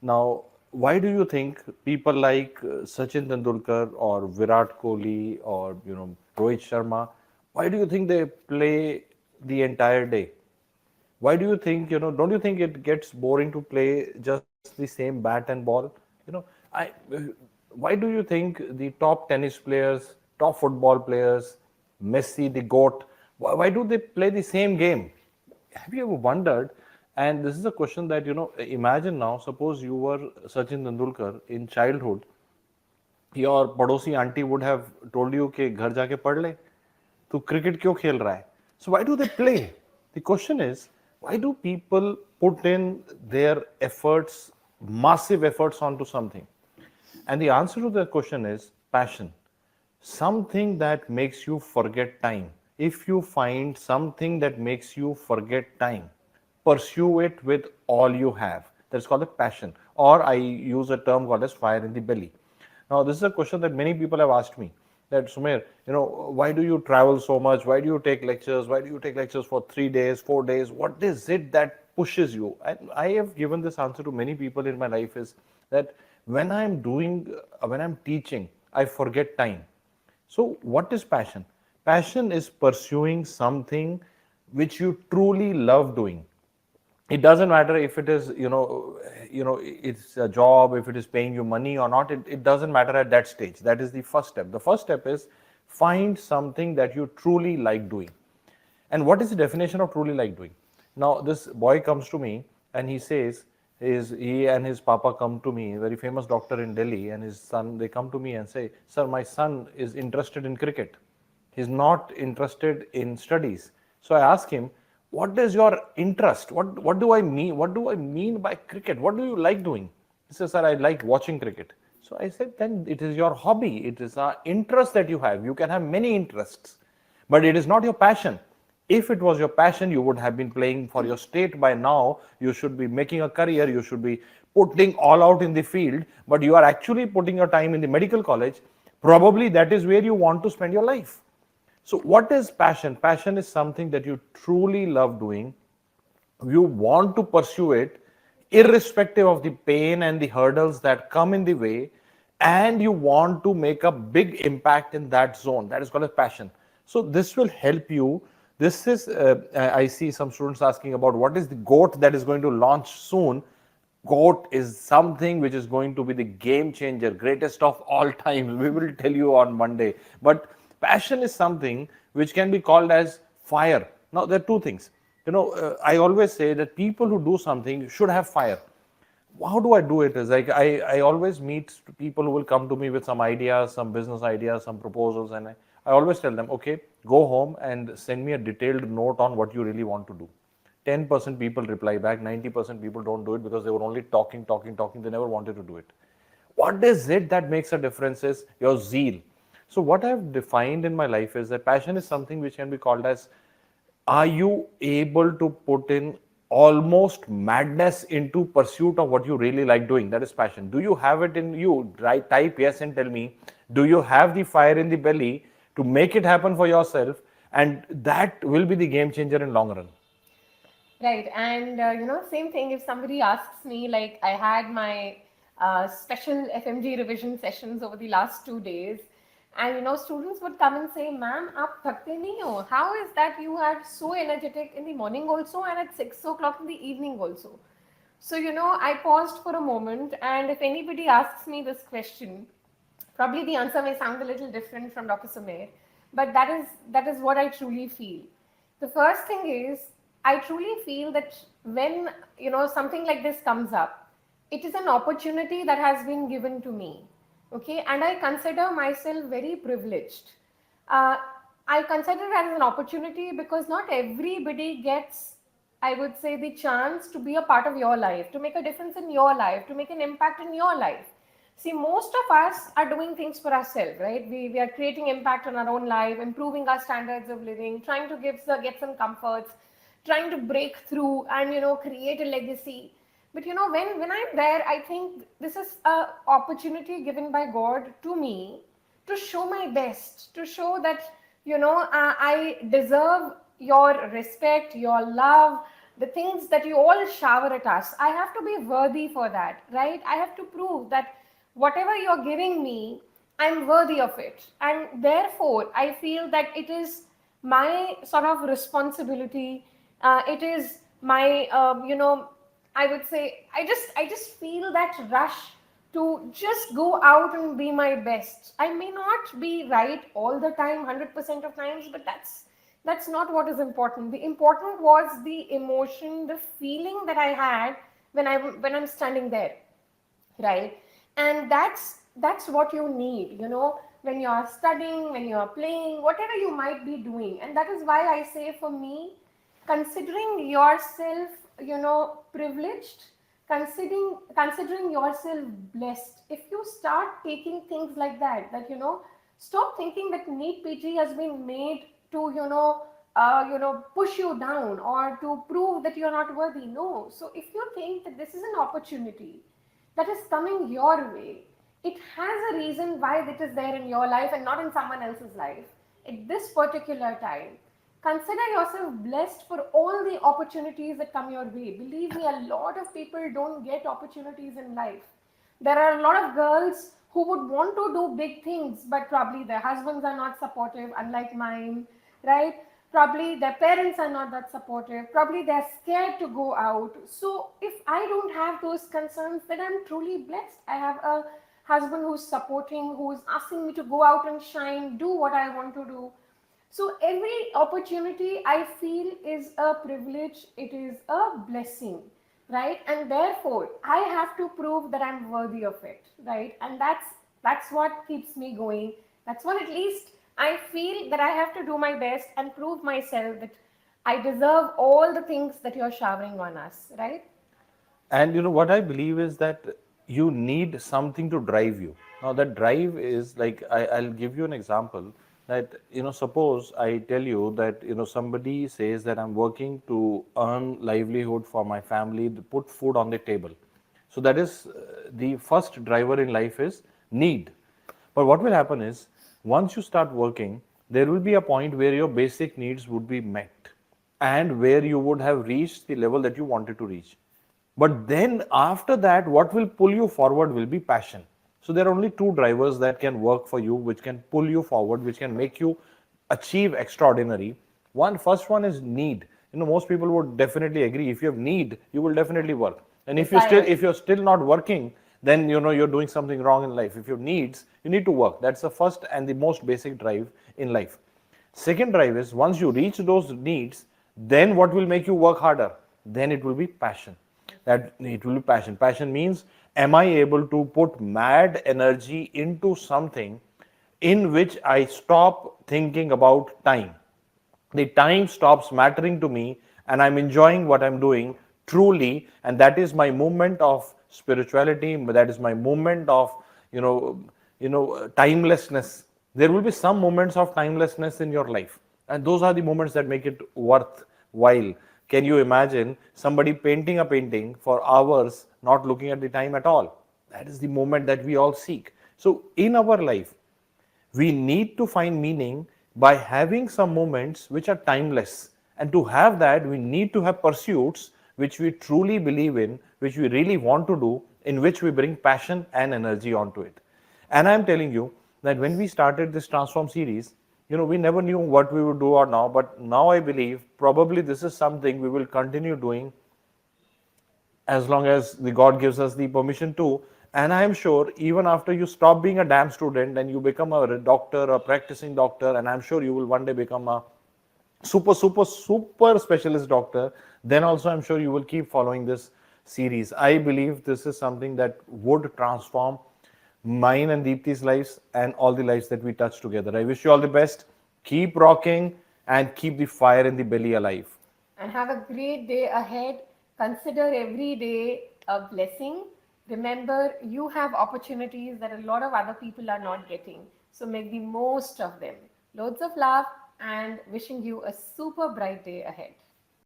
Now, why do you think people like Sachin Tendulkar or Virat Kohli or Rohit Sharma, why do you think they play the entire day? Why do you think, don't you think it gets boring to play just the same bat and ball? You know, I why do you think the top tennis players, top football players, Messi, the GOAT, why do they play the same game? Have you ever wondered? And this is a question that, imagine now, suppose you were Sachin Tendulkar in childhood, your पड़ोसी aunty would have told you कि घर जाके पढ़ ले, तू cricket क्यों खेल रहा है? So why do they play? The question is, why do people put in their efforts, massive efforts onto something? And the answer to that question is passion. Something that makes you forget time. If you find something that makes you forget time, pursue it with all you have. That's called a passion. Or I use a term called as fire in the belly. Now, this is a question that many people have asked me. That Sumer, why do you travel so much? Why do you take lectures? Why do you take lectures for 3 days, 4 days? What is it that pushes you? And I have given this answer to many people in my life is that when I'm teaching, I forget time. So, what is passion? Passion is pursuing something which you truly love doing. It doesn't matter if it is it's a job, if it is paying you money or not. It doesn't matter at that stage. That is the first step. The first step is find something that you truly like doing. And what is the definition of truly like doing? Now this boy comes to me and he says, he and his papa come to me, a very famous doctor in Delhi, and his son, they come to me and say, sir, my son is interested in cricket. He's not interested in studies. So I ask him, what is your interest? What do I mean? What do I mean by cricket? What do you like doing? He says, sir, I like watching cricket. So I said, then it is your hobby. It is an interest that you have. You can have many interests, but it is not your passion. If it was your passion, you would have been playing for your state by now. You should be making a career. You should be putting all out in the field, but you are actually putting your time in the medical college. Probably that is where you want to spend your life. So, what is passion? Passion is something that you truly love doing. You want to pursue it irrespective of the pain and the hurdles that come in the way, and you want to make a big impact in that zone. That is called a passion. So, this will help you. This is, I see some students asking about what is the GOAT that is going to launch soon. GOAT is something which is going to be the game changer, greatest of all times. We will tell you on Monday. But passion is something which can be called as fire. Now, there are two things. I always say that people who do something should have fire. How do I do it? Is like I always meet people who will come to me with some ideas, some business ideas, some proposals, and I always tell them, okay, go home and send me a detailed note on what you really want to do. 10% people reply back, 90% people don't do it because they were only talking, talking, talking. They never wanted to do it. What is it that makes a difference is your zeal. So what I've defined in my life is that passion is something which can be called as, are you able to put in almost madness into pursuit of what you really like doing? That is passion. Do you have it in you? Right, type yes and tell me, do you have the fire in the belly to make it happen for yourself? And that will be the game changer in long run. Right, and same thing. If somebody asks me, like I had my special FMG revision sessions over the last 2 days, and students would come and say, "Ma'am, आप थकते नहीं हो? How is that you are so energetic in the morning also and at 6 o'clock in the evening also?" So I paused for a moment, and if anybody asks me this question, probably the answer may sound a little different from Dr. Sumer, but that is what I truly feel. The first thing is, I truly feel that when something like this comes up, it is an opportunity that has been given to me. Okay, and I consider myself very privileged. Uh, I consider it as an opportunity because not everybody gets, I would say, the chance to be a part of your life, to make a difference in your life, to make an impact in your life. See, most of us are doing things for ourselves, right? We are creating impact on our own life, improving our standards of living, trying to get some comforts, trying to break through and create a legacy. But when I'm there, I think this is a opportunity given by God to me to show my best, to show that I deserve your respect, your love, the things that you all shower at us, I have to be worthy for that, right? I have to prove that whatever you're giving me, I'm worthy of it. And therefore, I feel that it is my sort of responsibility. It is my, I would say, I just feel that rush to just go out and be my best. I may not be right all the time, 100% of times, but that's not what is important. The important was the emotion, the feeling that I had when I'm standing there, right? And that's what you need, when you are studying, when you are playing, whatever you might be doing. And that is why I say, for me, considering yourself, privileged, considering yourself blessed, if you start taking things like that, stop thinking that NEET PG has been made to, push you down or to prove that you're not worthy. No. So if you think that this is an opportunity that is coming your way, it has a reason why it is there in your life and not in someone else's life at this particular time. Consider yourself blessed for all the opportunities that come your way. Believe me, a lot of people don't get opportunities in life. There are a lot of girls who would want to do big things, but probably their husbands are not supportive, unlike mine, right? Probably their parents are not that supportive. Probably they're scared to go out. So if I don't have those concerns, then I'm truly blessed. I have a husband who's supporting, who's asking me to go out and shine, do what I want to do. So every opportunity I feel is a privilege, it is a blessing, right? And therefore I have to prove that I'm worthy of it, right? And that's what keeps me going. That's what, at least I feel, that I have to do my best and prove myself that I deserve all the things that you're showering on us, right? And what I believe is that you need something to drive you. Now that drive is like, I'll give you an example that suppose I tell you that somebody says that I'm working to earn livelihood for my family, to put food on the table. So that is the first driver in life is need. But what will happen is, once you start working, there will be a point where your basic needs would be met and where you would have reached the level that you wanted to reach. But then after that, what will pull you forward will be passion. So there are only two drivers that can work for you, which can pull you forward, which can make you achieve extraordinary. First one is need. Most people would definitely agree. If you have need, you will definitely work. And Desire. if you're still not working, then you're doing something wrong in life. If you have needs, you need to work. That's the first and the most basic drive in life. Second drive is, once you reach those needs, then what will make you work harder? Then it will be passion. That it will be passion. Passion means, am I able to put mad energy into something in which I stop thinking about time? The time stops mattering to me and I'm enjoying what I'm doing truly, and that is my movement of spirituality, that is my movement of timelessness. There will be some moments of timelessness in your life, and those are the moments that make it worthwhile. Can you imagine somebody painting a painting for hours, not looking at the time at all? That is the moment that we all seek. So in our life, we need to find meaning by having some moments which are timeless. And to have that, we need to have pursuits which we truly believe in, which we really want to do, in which we bring passion and energy onto it. And I'm telling you that when we started this Transform series, we never knew what we would do or now, but now I believe probably this is something we will continue doing as long as the God gives us the permission to. And I am sure even after you stop being a damn student and you become a doctor, a practicing doctor, and I'm sure you will one day become a super specialist doctor, then also I'm sure you will keep following this series. I believe this is something that would transform mine and Deepti's lives and all the lives that we touch together. I wish you all the best. Keep rocking and keep the fire in the belly alive. And have a great day ahead. Consider every day a blessing. Remember, you have opportunities that a lot of other people are not getting. So make the most of them. Loads of love and wishing you a super bright day ahead.